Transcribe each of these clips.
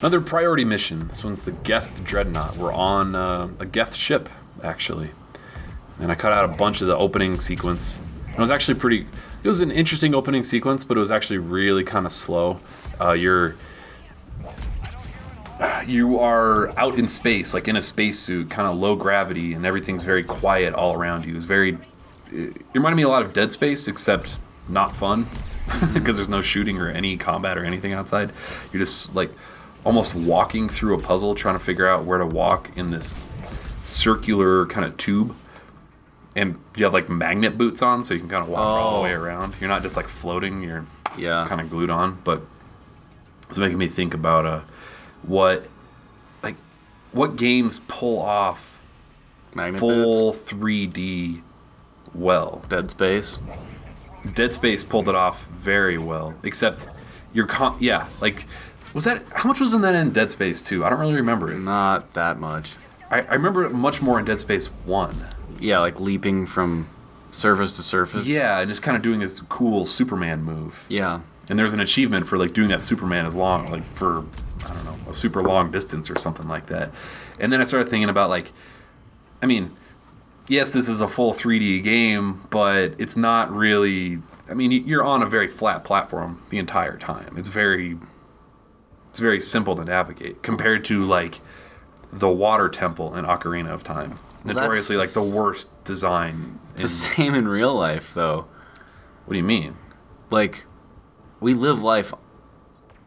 Another priority mission. This one's the Geth Dreadnought. We're on a Geth ship, actually. And I cut out a bunch of the opening sequence. It was actually it was an interesting opening sequence, but it was actually really kind of slow. You are out in space, like in a spacesuit, kind of low gravity, and everything's very quiet all around you. It reminded me a lot of Dead Space, except not fun, because there's no shooting or any combat or anything outside. You're just like almost walking through a puzzle, trying to figure out where to walk in this circular kind of tube. And you have like magnet boots on, so you can kind of walk all the way around. You're not just like floating, you're kind of glued on. But it's making me think about what games pull off magnet full boots? 3D well. Dead Space. Dead Space pulled it off very well, except was that, how much was in that in Dead Space 2? I don't really remember it. Not that much. I remember it much more in Dead Space 1. Yeah, like leaping from surface to surface. Yeah, and just kind of doing this cool Superman move. Yeah. And there's an achievement for like doing that Superman as long, like for, I don't know, a super long distance or something like that. And then I started thinking about yes, this is a full 3D game, but it's not really, you're on a very flat platform the entire time. It's very simple to navigate compared to like the water temple in Ocarina of Time. Notoriously like the worst design. It's the same in real life though. What do you mean? Like, we live life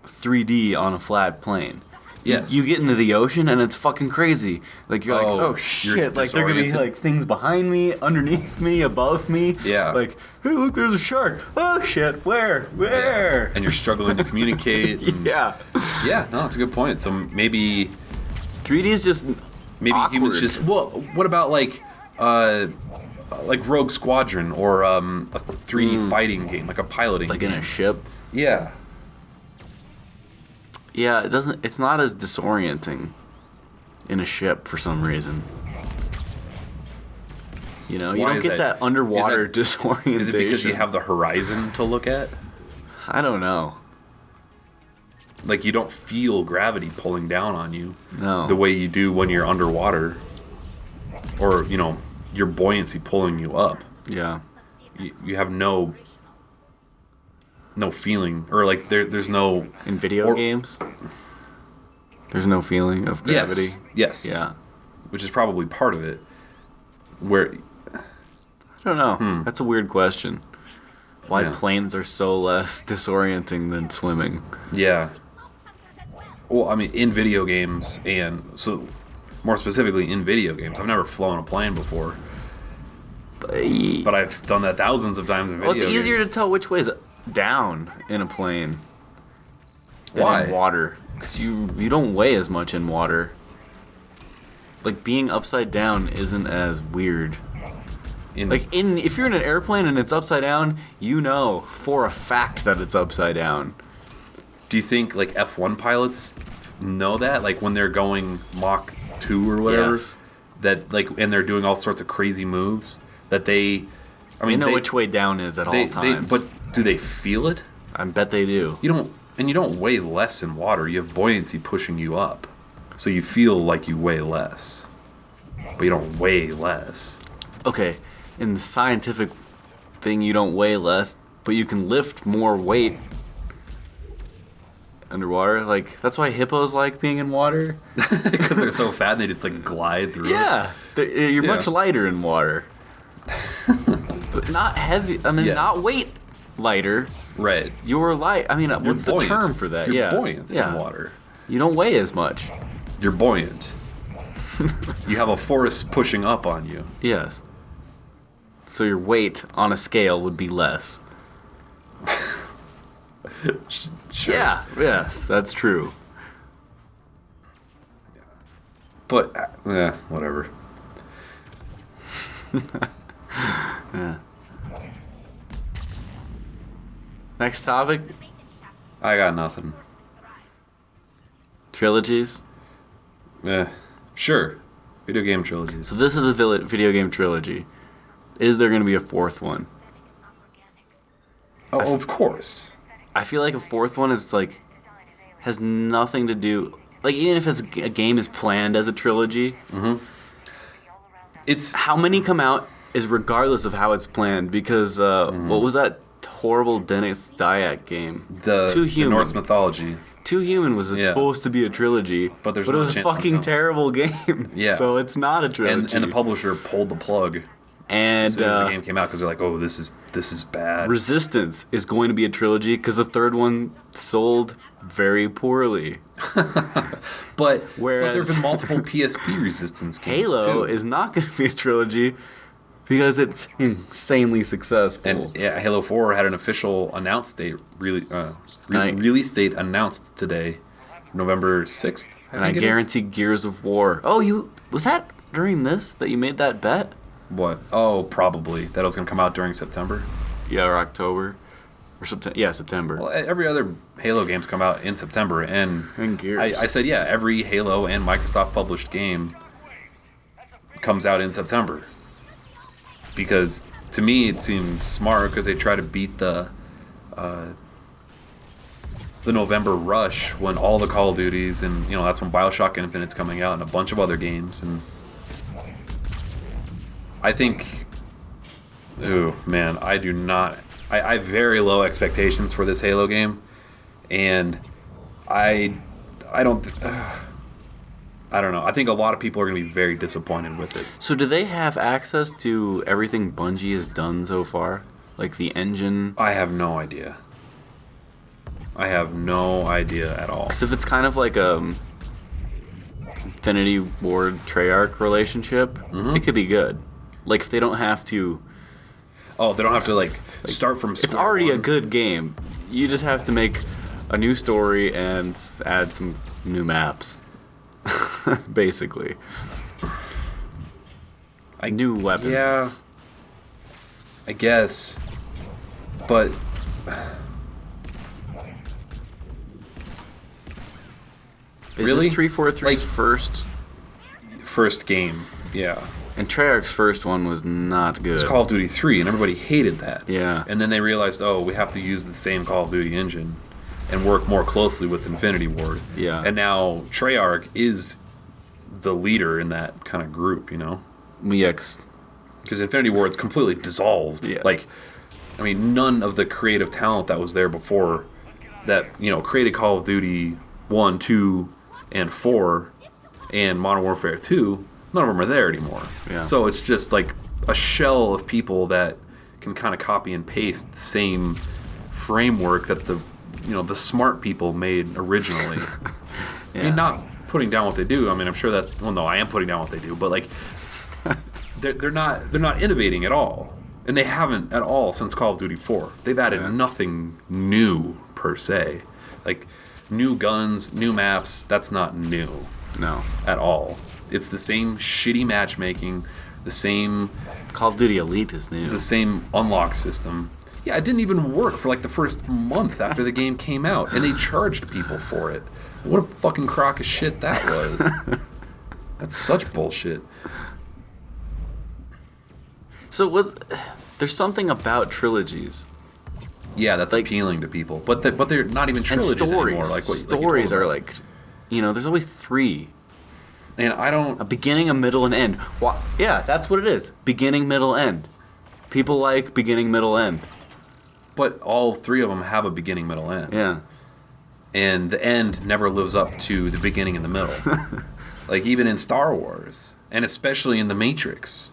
3D on a flat plane. Yes. You get into the ocean and it's fucking crazy. Like, you're like, oh shit, like there could be like things behind me, underneath me, above me. Yeah. Like, hey, look, there's a shark. Oh shit, where? Yeah. And you're struggling to communicate. Yeah. Yeah, no, that's a good point. So maybe 3D is just awkward. Humans just, well, what about like Rogue Squadron or a 3D fighting game, like a piloting like game. in a ship? Yeah. Yeah, it's not as disorienting in a ship for some reason. You know, you don't get that underwater disorientation. Is it because you have the horizon to look at? I don't know. Like, you don't feel gravity pulling down on you the way you do when you're underwater. Or, your buoyancy pulling you up. Yeah. You have no feeling, or like there's no... In video games? There's no feeling of gravity? Yes. Yeah. Which is probably part of it. Where... I don't know. That's a weird question. Why planes are so less disorienting than swimming. Yeah. Well, in video games, and so more specifically in video games, I've never flown a plane before. But I've done that thousands of times in video games. Well, it's easier to tell which way's down in a plane than in water. Because you don't weigh as much in water. Like, being upside down isn't as weird. If you're in an airplane and it's upside down, you know for a fact that it's upside down. Do you think, like, F1 pilots know that? Like, when they're going Mach 2 or whatever? Yes. That, like, and they're doing all sorts of crazy moves? That they know which way down is at all times. But do they feel it? I bet they do. You don't weigh less in water. You have buoyancy pushing you up. So you feel like you weigh less. But you don't weigh less. Okay, in the scientific thing, you don't weigh less, but you can lift more weight underwater. Like, that's why hippos like being in water. Because they're so fat and they just, like, glide through it. Yeah, you're much lighter in water. But not heavy. Not weight lighter. Right. You're light. What's the term for that? You're buoyant in water. You don't weigh as much. You're buoyant. You have a force pushing up on you. Yes. So your weight on a scale would be less. Sure. Yeah. Yes, that's true. But, whatever. Yeah. Next topic? I got nothing. Trilogies? Sure. Video game trilogies. So this is a video game trilogy. Is there going to be a fourth one? Oh, of course. I feel like a fourth one is like has nothing to do. Like, even if a game is planned as a trilogy, It's how many come out is regardless of how it's planned. Because what was that horrible Dennis Dyack game? the Norse mythology. Too Human was supposed to be a trilogy, But it no was a chance fucking on terrible game. Yeah. So it's not a trilogy. And the publisher pulled the plug And as soon as the game came out because they're like, oh, this is bad. Resistance is going to be a trilogy because the third one sold very poorly. But there Whereas- have been multiple PSP Resistance games Halo too. is not going to be a trilogy because it's insanely successful. And yeah, Halo 4 had an official announced date, Right. release date announced today, November 6th. And I think it is. guarantee Gears of War. Oh, was that during this that you made that bet? What? Oh, probably. That it was going to come out during September. Yeah, or October. Or September. Yeah, September. Well, every other Halo games come out in September, and Gears. I said, yeah, every Halo and Microsoft published game comes out in September. Because to me, it seems smart because they try to beat the November rush when all the Call of Duties and that's when BioShock Infinite's coming out and a bunch of other games. And I think, ooh man, I do not. I have very low expectations for this Halo game, and I don't know. I think a lot of people are going to be very disappointed with it. So do they have access to everything Bungie has done so far? Like the engine? I have no idea. I have no idea at all. Because if it's kind of like a Infinity Ward Treyarch relationship, it could be good. Like if they don't have to... Oh, they don't have to like start from It's square already a one. good game. You just have to make a new story and add some new maps. Basically. New weapons. Yeah. I guess. But Is Really? this 343's Like- first game, yeah. And Treyarch's first one was not good. It's Call of Duty 3, and everybody hated that. Yeah. And then they realized, oh, we have to use the same Call of Duty engine and work more closely with Infinity Ward. Yeah. And now Treyarch is the leader in that kind of group, Yeah, 'cause Because Infinity Ward's completely dissolved. Yeah. Like, I mean, none of the creative talent that was there before that, created Call of Duty 1, 2, and 4 and Modern Warfare 2, none of them are there anymore. Yeah. So it's just like a shell of people that can kind of copy and paste the same framework that the smart people made originally. I mean, not putting down what they do. I mean, I'm sure that, well, no, I am putting down what they do, but like, they're not innovating at all, and they haven't at all since Call of Duty 4. They've added nothing new per se, like new guns, new maps. That's not new no. at all. It's the same shitty matchmaking, the same Call of Duty Elite is new. unlock system. Yeah, it didn't even work for like the first month after the game came out, and they charged people for it. What a fucking crock of shit that was. That's such bullshit. So there's something about trilogies. Yeah, that's appealing to people, but they're not even And trilogies stories. anymore. Like what Stories like you are told about. like, there's always three. And I don't. A beginning, a middle, and end. Yeah, that's what it is. Beginning, middle, end. People like beginning, middle, end. But all three of them have a beginning, middle, end. Yeah. And the end never lives up to the beginning and the middle. Like even in Star Wars, and especially in The Matrix,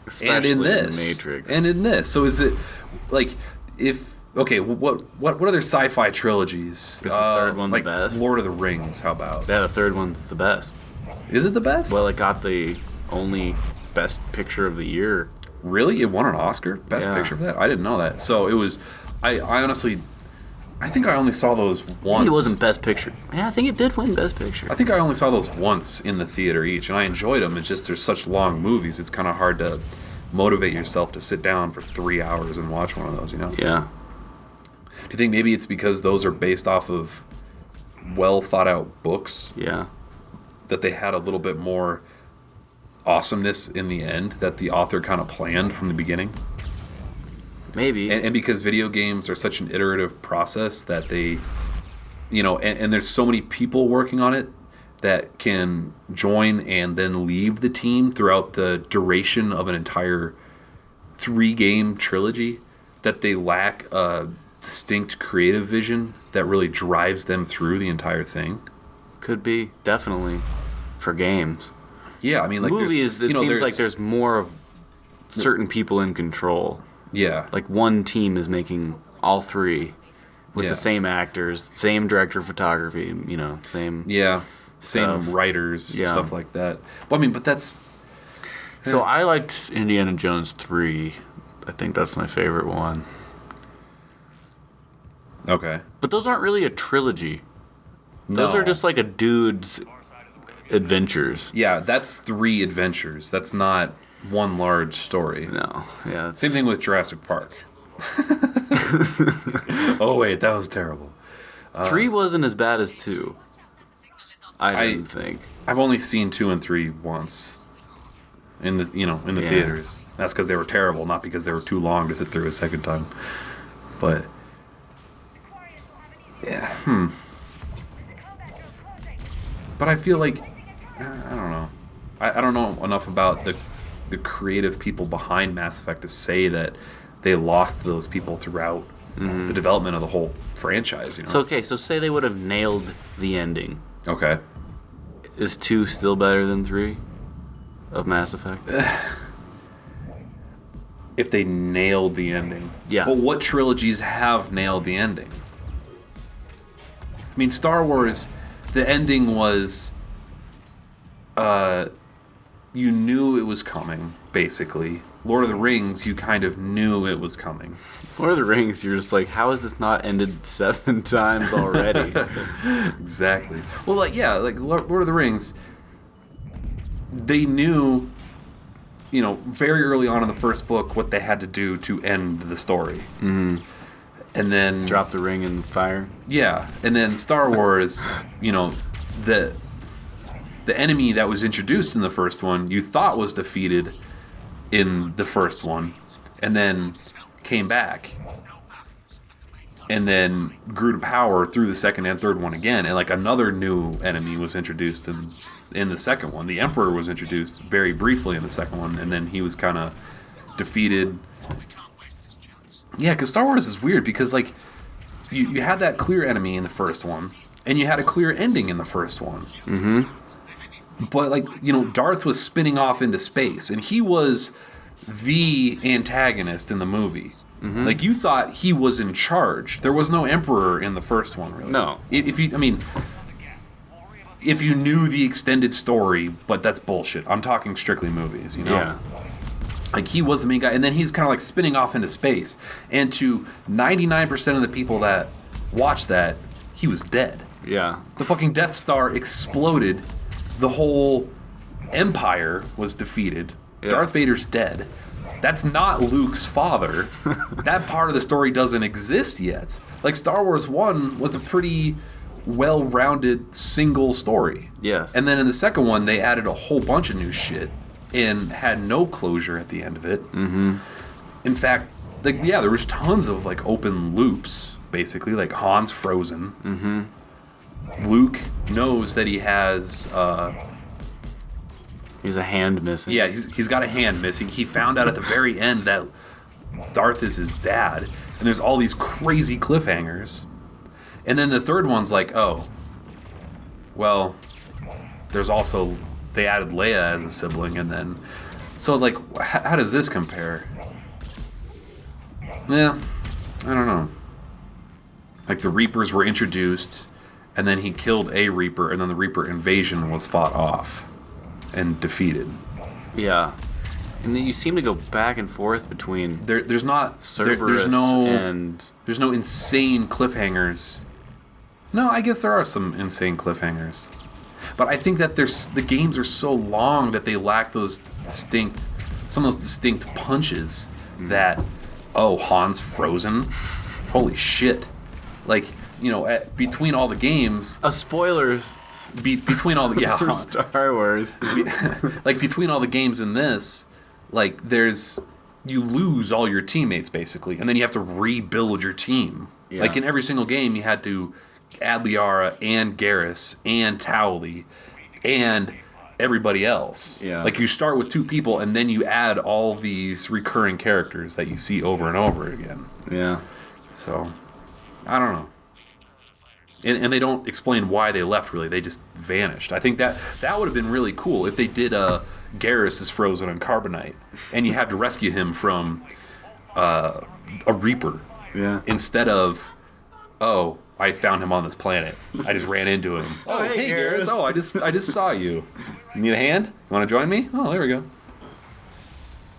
Especially and in in this, The Matrix. and in this. So is it like if okay? What other sci-fi trilogies? Is the third one the like best? Lord of the Rings. How about? Yeah, the third one's the best. Is it the best? Well, it got the only best picture of the year. Really? It won an Oscar? Best Yeah. Picture for that? I didn't know that. So it was. I honestly. I think I only saw those once. It wasn't best picture. Yeah, I think it did win best picture. I think I only saw those once in the theater each, and I enjoyed them. It's just they're such long movies. It's kind of hard to motivate yourself to sit down for 3 hours and watch one of those. Yeah. Do you think maybe it's because those are based off of well thought out books Yeah. that they had a little bit more awesomeness in the end that the author kind of planned from the beginning? Maybe. And because video games are such an iterative process that they and there's so many people working on it that can join and then leave the team throughout the duration of an entire 3-game trilogy, that they lack a distinct creative vision that really drives them through the entire thing. Could be, definitely, for games. Yeah, I mean, like movies, it seems like there's more of certain people in control. Yeah. Like one team is making all 3 with the same actors, same director of photography, same... Yeah. Stuff. Same writers, stuff like that. Well, I mean, but that's... So I liked Indiana Jones 3. I think that's my favorite one. Okay. But those aren't really a trilogy. Those No. are just like a dude's adventures. Yeah, that's 3 adventures. That's not one large story. No. Yeah. Same thing with Jurassic Park. Oh, wait, that was terrible. 3 wasn't as bad as 2. I didn't think. I've only seen 2 and 3 once in the theaters. That's because they were terrible, not because they were too long to sit through a second time. But yeah, But I feel like I don't know. I don't know enough about the creative people behind Mass Effect to say that they lost those people throughout the development of the whole franchise. So say they would have nailed the ending. Okay. Is 2 still better than 3 of Mass Effect? If they nailed the ending. Yeah. But what trilogies have nailed the ending? I mean, Star Wars, the ending was... you knew it was coming, basically. Lord of the Rings, you kind of knew it was coming. Lord of the Rings, you're just like, how has this not ended 7 times already? Exactly. Well, like Lord of the Rings, they knew, very early on in the first book what they had to do to end the story. Mm-hmm. And then... Drop the ring in fire? Yeah. And then Star Wars, the enemy that was introduced in the first one, you thought was defeated in the first one, and then came back, and then grew to power through the second and third one again, and like another new enemy was introduced in the second one. The Emperor was introduced very briefly in the second one, and then he was kind of defeated. Yeah, because Star Wars is weird, because like you had that clear enemy in the first one, and you had a clear ending in the first one. Mm-hmm. But, like, Darth was spinning off into space, and he was the antagonist in the movie. Mm-hmm. Like, you thought he was in charge. There was no Emperor in the first one, really. No. If you knew the extended story, but that's bullshit. I'm talking strictly movies, Yeah. Like, he was the main guy, and then he's kind of, like, spinning off into space. And to 99% of the people that watched that, he was dead. Yeah. The fucking Death Star exploded. The whole Empire was defeated. Yeah. Darth Vader's dead. That's not Luke's father. That part of the story doesn't exist yet. Like, Star Wars 1 was a pretty well-rounded single story. Yes. And then in the second one, they added a whole bunch of new shit and had no closure at the end of it. Mm-hmm. In fact, there was tons of, like, open loops, basically. Like, Han's frozen. Mm-hmm. Luke knows that he has... he's a hand missing. Yeah, he's got a hand missing. He found out at the very end that Darth is his dad. And there's all these crazy cliffhangers. And then the third one's like, oh, well, there's also... They added Leia as a sibling, and then... So, like, how does this compare? Yeah, I don't know. Like, the Reapers were introduced... And then he killed a Reaper, and then the Reaper invasion was fought off and defeated. Yeah. And then you seem to go back and forth between there's not Cerberus there's no insane cliffhangers. No, I guess there are some insane cliffhangers. But I think that the games are so long that they lack some of those distinct punches that, oh, Han's frozen? Holy shit. Like, between all the games... spoilers. Between all the... Yeah, for Star Wars. Like, between all the games in this, like, you lose all your teammates, basically, and then you have to rebuild your team. Yeah. Like, in every single game, you had to Adliara and Garrus and Towley and everybody else. Yeah. Like, you start with 2 people, and then you add all these recurring characters that you see over and over again. Yeah. So, I don't know. And they don't explain why they left, really. They just vanished. I think that would have been really cool if they did Garrus is frozen on Carbonite, and you have to rescue him from a Reaper. Yeah. Instead of, oh, I found him on this planet. I just ran into him. Oh, hey Garrus. Oh, I just saw you. You need a hand? You want to join me? Oh, there we go.